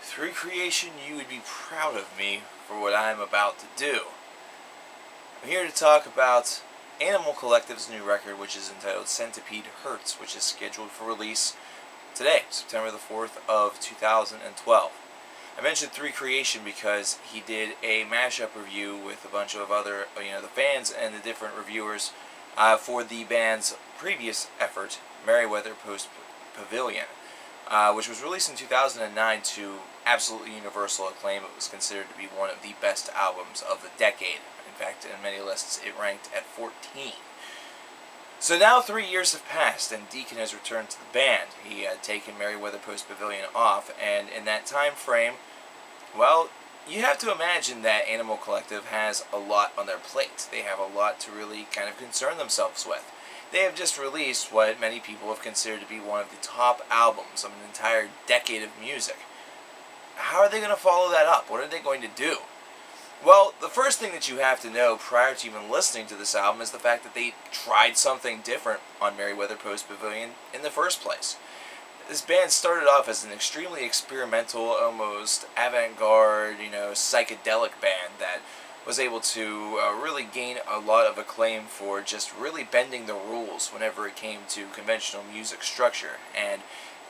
Through creation, you would be proud of me for what I am about to do. I'm here to talk about Animal Collective's new record, which is entitled Centipede Hurts, which is scheduled for release today, September the 4th of 2012. I mentioned Through Creation because he did a mashup review with a bunch of other, the fans and the different reviewers for the band's previous effort, Merriweather Post Pavilion, which was released in 2009 to absolutely universal acclaim. It was considered to be one of the best albums of the decade. In fact, in many lists, it ranked at 14. So now 3 years have passed, and Deacon has returned to the band. He had taken Merriweather Post Pavilion off, and in that time frame, well, you have to imagine that Animal Collective has a lot on their plate. They have a lot to really kind of concern themselves with. They have just released what many people have considered to be one of the top albums of an entire decade of music. How are they going to follow that up? What are they going to do? Well, the first thing that you have to know prior to even listening to this album is the fact that they tried something different on Merriweather Post Pavilion in the first place. This band started off as an extremely experimental, almost avant-garde, psychedelic band that was able to really gain a lot of acclaim for just really bending the rules whenever it came to conventional music structure. And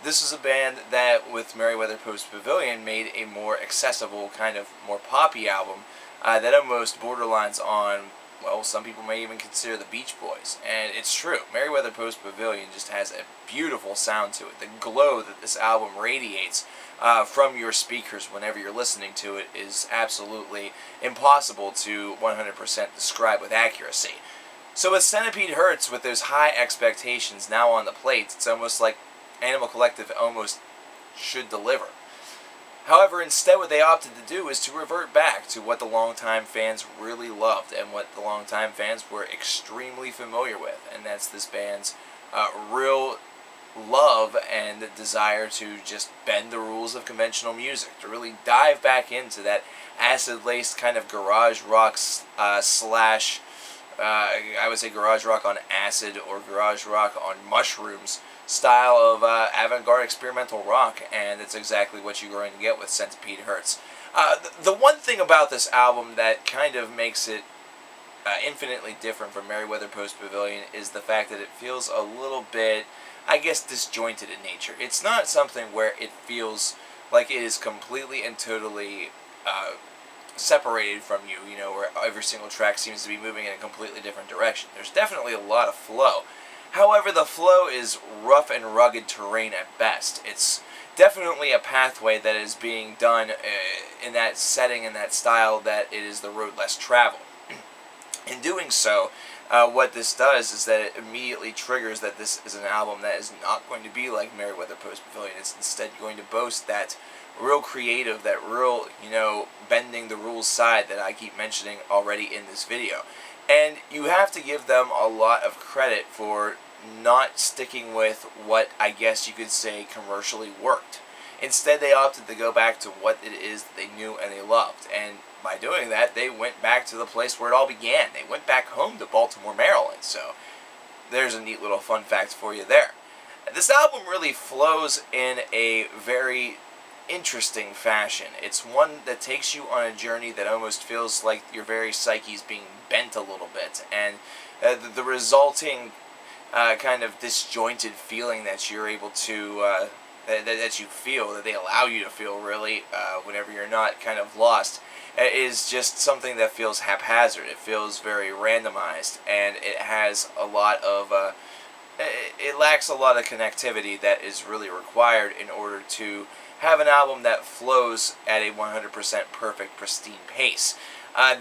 this is a band that, with Merriweather Post Pavilion, made a more accessible, kind of more poppy album that almost borderlines on, well, some people may even consider the Beach Boys. And it's true. Merriweather Post Pavilion just has a beautiful sound to it. The glow that this album radiates from your speakers whenever you're listening to it is absolutely impossible to 100% describe with accuracy. So with Centipede Hurts, with those high expectations now on the plate, it's almost like Animal Collective almost should deliver. However, instead what they opted to do is to revert back to what the longtime fans really loved and what the longtime fans were extremely familiar with, and that's this band's real love and desire to just bend the rules of conventional music, to really dive back into that acid-laced kind of garage rock slash, I would say garage rock on acid or garage rock on mushrooms style of avant-garde experimental rock, and it's exactly what you're going to get with Centipede Hurts. The one thing about this album that kind of makes it infinitely different from Merriweather Post Pavilion is the fact that it feels a little bit, I guess, disjointed in nature. It's not something where it feels like it is completely and totally separated from you, where every single track seems to be moving in a completely different direction. There's definitely a lot of flow. However, the flow is rough and rugged terrain at best. It's definitely a pathway that is being done in that setting, in that style, that it is the road less traveled. In doing so, what this does is that it immediately triggers that this is an album that is not going to be like Merriweather Post Pavilion. It's instead going to boast that real creative, that real, bending the rules side that I keep mentioning already in this video. And you have to give them a lot of credit for not sticking with what I guess you could say commercially worked. Instead, they opted to go back to what it is that they knew and they loved. And by doing that, they went back to the place where it all began. They went back home to Baltimore, Maryland. So there's a neat little fun fact for you there. This album really flows in a very interesting fashion. It's one that takes you on a journey that almost feels like your very psyche is being bent a little bit, and the resulting kind of disjointed feeling that you're able to that you feel, that they allow you to feel really whenever you're not kind of lost, is just something that feels haphazard. It feels very randomized, and it has a lot of it lacks a lot of connectivity that is really required in order to have an album that flows at a 100% perfect, pristine pace.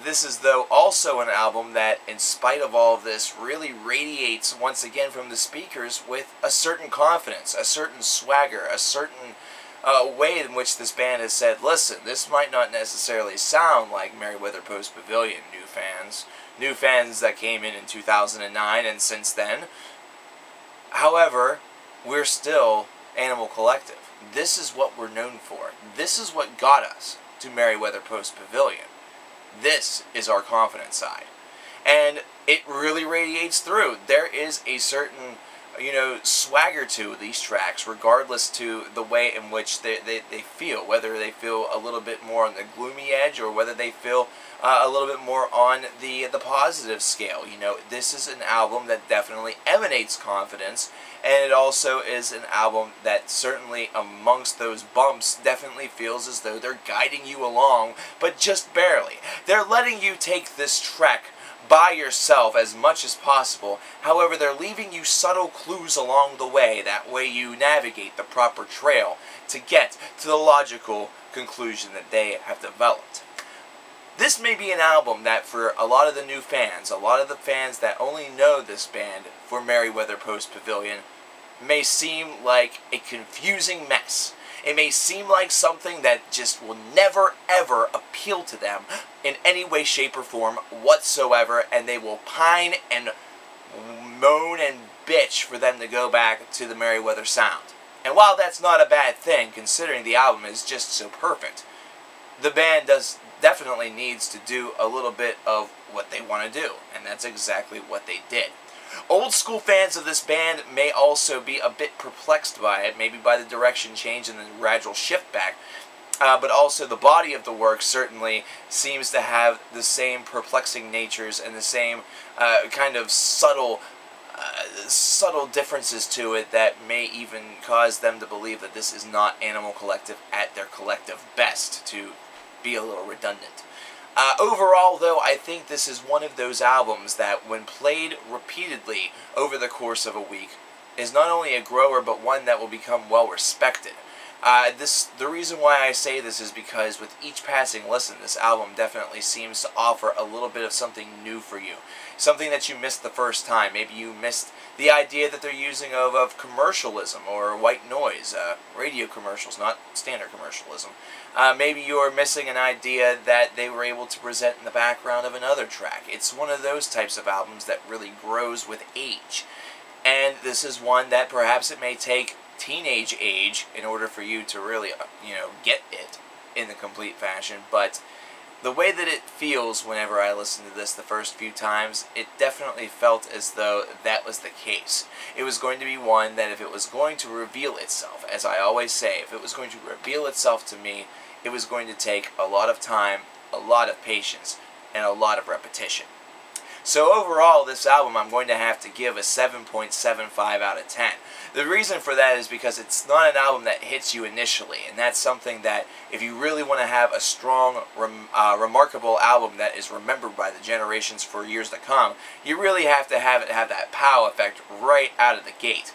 This is, though, also an album that, in spite of all of this, really radiates, once again, from the speakers with a certain confidence, a certain swagger, a certain way in which this band has said, listen, this might not necessarily sound like Merriweather Post Pavilion, new fans that came in 2009 and since then. However, we're still Animal Collective. This is what we're known for. This is what got us to Merriweather Post Pavilion. This is our confidence side. And it really radiates through. There is a certain swagger to these tracks, regardless to the way in which they feel, whether they feel a little bit more on the gloomy edge or whether they feel a little bit more on the positive scale. This is an album that definitely emanates confidence, and it also is an album that certainly amongst those bumps definitely feels as though they're guiding you along, but just barely. They're letting you take this trek by yourself as much as possible. However, they're leaving you subtle clues along the way. That way you navigate the proper trail to get to the logical conclusion that they have developed. This may be an album that for a lot of the new fans, a lot of the fans that only know this band for Merriweather Post Pavilion, may seem like a confusing mess. It may seem like something that just will never ever appeal to them in any way, shape, or form whatsoever, and they will pine and moan and bitch for them to go back to the Merriweather sound. And while that's not a bad thing, considering the album is just so perfect, the band definitely needs to do a little bit of what they want to do, and that's exactly what they did. Old school fans of this band may also be a bit perplexed by it, maybe by the direction change and the gradual shift back, but also the body of the work certainly seems to have the same perplexing natures and the same kind of subtle differences to it that may even cause them to believe that this is not Animal Collective at their collective best, to be a little redundant. Overall, though, I think this is one of those albums that, when played repeatedly over the course of a week, is not only a grower, but one that will become well respected. The reason why I say this is because with each passing listen, this album definitely seems to offer a little bit of something new for you. Something that you missed the first time. Maybe you missed the idea that they're using of commercialism or white noise, radio commercials, not standard commercialism. Maybe you're missing an idea that they were able to present in the background of another track. It's one of those types of albums that really grows with age. And this is one that perhaps it may take teenage age in order for you to really, get it in the complete fashion, but the way that it feels whenever I listen to this the first few times, it definitely felt as though that was the case. It was going to be one that if it was going to reveal itself, as I always say, if it was going to reveal itself to me, it was going to take a lot of time, a lot of patience, and a lot of repetition. So overall, this album I'm going to have to give a 7.75 out of 10. The reason for that is because it's not an album that hits you initially, and that's something that if you really want to have a strong, remarkable album that is remembered by the generations for years to come, you really have to have it have that pow effect right out of the gate.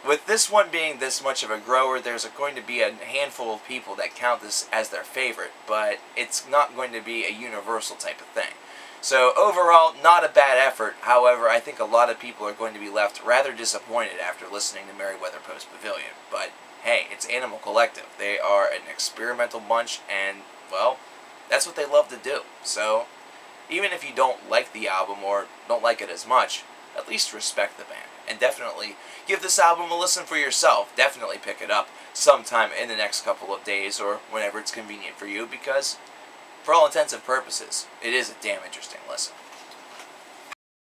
With this one being this much of a grower, there's going to be a handful of people that count this as their favorite, but it's not going to be a universal type of thing. So overall, not a bad effort. However, I think a lot of people are going to be left rather disappointed after listening to Merriweather Post Pavilion. But hey, it's Animal Collective. They are an experimental bunch, and, well, that's what they love to do. So even if you don't like the album or don't like it as much, at least respect the band. And definitely give this album a listen for yourself. Definitely pick it up sometime in the next couple of days or whenever it's convenient for you, because for all intents and purposes, it is a damn interesting listen.